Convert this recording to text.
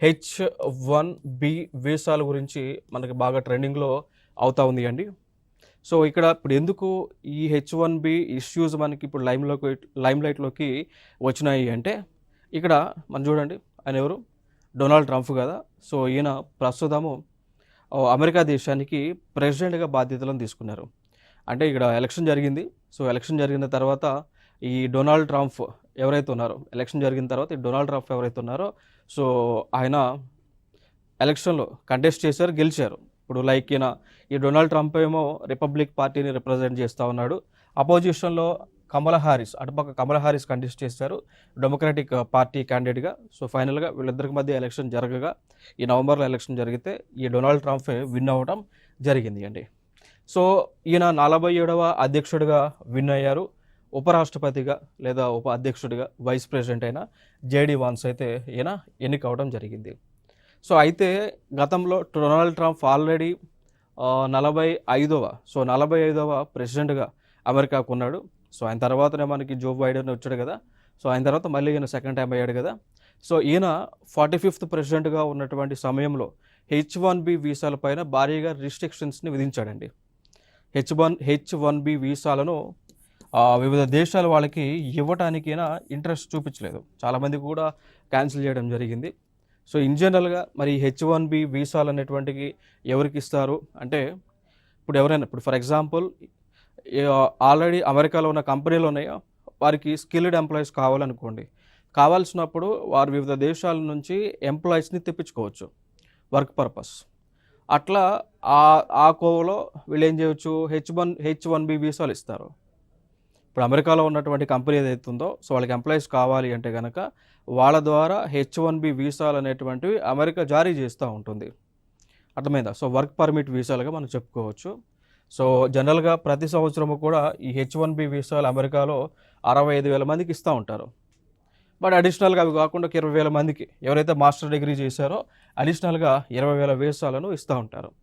H1B వీసాల గురించి మనకి బాగా ట్రెండింగ్‌లో అవుతా ఉంది అండి. సో, ఇక్కడ ఇప్పుడు ఎందుకు ఈ H1B ఇష్యూస్ మనకి ఇప్పుడు లైమ్‌లైట్‌లోకి వచ్చినాయి అంటే, ఇక్కడ మనం చూడండి ఆయన ఎవరు? డొనాల్డ్ ట్రంప్ గదా! సో, ఈయన ప్రస్తుతము అమెరికా దేశానికి ప్రెసిడెంట్‌గా బాధ్యతలను తీసుకున్నారు. అంటే ఇక్కడ ఎలక్షన్ జరిగింది. సో, ఎలక్షన్ జరిగిన తర్వాత ఈ డొనాల్డ్ ట్రంప్ ఎవరైతే ఉన్నారో, ఎలక్షన్ జరిగిన తర్వాత ఈ డొనాల్డ్ ట్రంప్ ఎవరైతే ఉన్నారో, సో, ఆయన ఎలక్షన్‌లో కంటెస్ట్ చేశారు, గెలిచారు. ఇప్పుడు లైక్ ఈ డొనాల్డ్ ట్రంప్ ఏమో రిపబ్లిక్ పార్టీని రిప్రజెంట్ చేస్తా ఉన్నాడు. అపోజిషన్‌లో అటుపక్క కమలా హారిస్ కంటెస్ట్ చేశారు డెమోక్రాటిక్ పార్టీ క్యాండిడేట్‌గా. సో, ఫైనల్‌గా వీళ్ళిద్దరికి మధ్య ఎలక్షన్ జరగగా, ఈ నవంబర్‌లో ఎలక్షన్ జరిగితే ఈ డొనాల్డ్ ట్రంపే విన్ అవ్వడం జరిగింది అండి. సో, ఈయన 47వ అధ్యక్షుడిగా విన్ అయ్యారు. ఉపరాష్ట్రపతిగా లేదా ఉప అధ్యక్షుడిగా వైస్ ప్రెసిడెంట్ అయిన జేడీ వాన్స్ అయితే ఈయన ఎన్నికవ్వడం జరిగింది. సో, అయితే గతంలో డొనాల్డ్ ట్రంప్ ఆల్రెడీ 45వ ప్రెసిడెంట్‌గా అమెరికాకు ఉన్నాడు. సో, ఆయన తర్వాతనే మనకి జో బైడెన్ వచ్చాడు కదా! సో, ఆయన తర్వాత మళ్ళీ ఈయన సెకండ్ టైమ్ అయ్యాడు కదా! సో, ఈయన 45థ్ ప్రెసిడెంట్‌గా ఉన్నటువంటి సమయంలో H1B వీసాల పైన భారీగా రిస్ట్రిక్షన్స్‌ని విధించాడండి. హెచ్1బి వీసాలను వివిధ దేశాల వాళ్ళకి ఇవ్వటానికి ఈయన ఇంట్రెస్ట్ చూపించలేదు. చాలామంది కూడా క్యాన్సిల్ చేయడం జరిగింది. సో, ఇన్ జనరల్‌గా మరి H1B వీసాలు అనేటువంటివి ఎవరికి ఇస్తారు అంటే, ఇప్పుడు ఫర్ ఎగ్జాంపుల్ ఆల్రెడీ అమెరికాలో ఉన్న కంపెనీలు ఉన్నాయో వారికి స్కిల్డ్ ఎంప్లాయీస్ కావాలనుకోండి. కావాల్సినప్పుడు వారు వివిధ దేశాల నుంచి ఎంప్లాయీస్‌ని తెప్పించుకోవచ్చు వర్క్ పర్పస్. అట్లా ఆ కోవలో వీళ్ళు ఏం చేయొచ్చు, H1B వీసాలు ఇస్తారు. ఇప్పుడు అమెరికాలో ఉన్నటువంటి కంపెనీ ఏదైతే ఉందో, సో, వాళ్ళకి ఎంప్లాయీస్ కావాలి అంటే గనక వాళ్ళ ద్వారా H1B వీసాలు అనేటువంటివి అమెరికా జారీ చేస్తూ ఉంటుంది. అర్థమైందా? సో, వర్క్ పర్మిట్ వీసాలుగా మనం చెప్పుకోవచ్చు. సో, జనరల్‌గా ప్రతి సంవత్సరము కూడా ఈ H1B వీసాలు అమెరికాలో 65,000 మందికి ఇస్తూ ఉంటారు. బట్ అడిషనల్‌గా అవి కాకుండా 20,000 మందికి ఎవరైతే మాస్టర్ డిగ్రీ చేశారో అడిషనల్‌గా 20,000 వీసాలను ఇస్తూ ఉంటారు.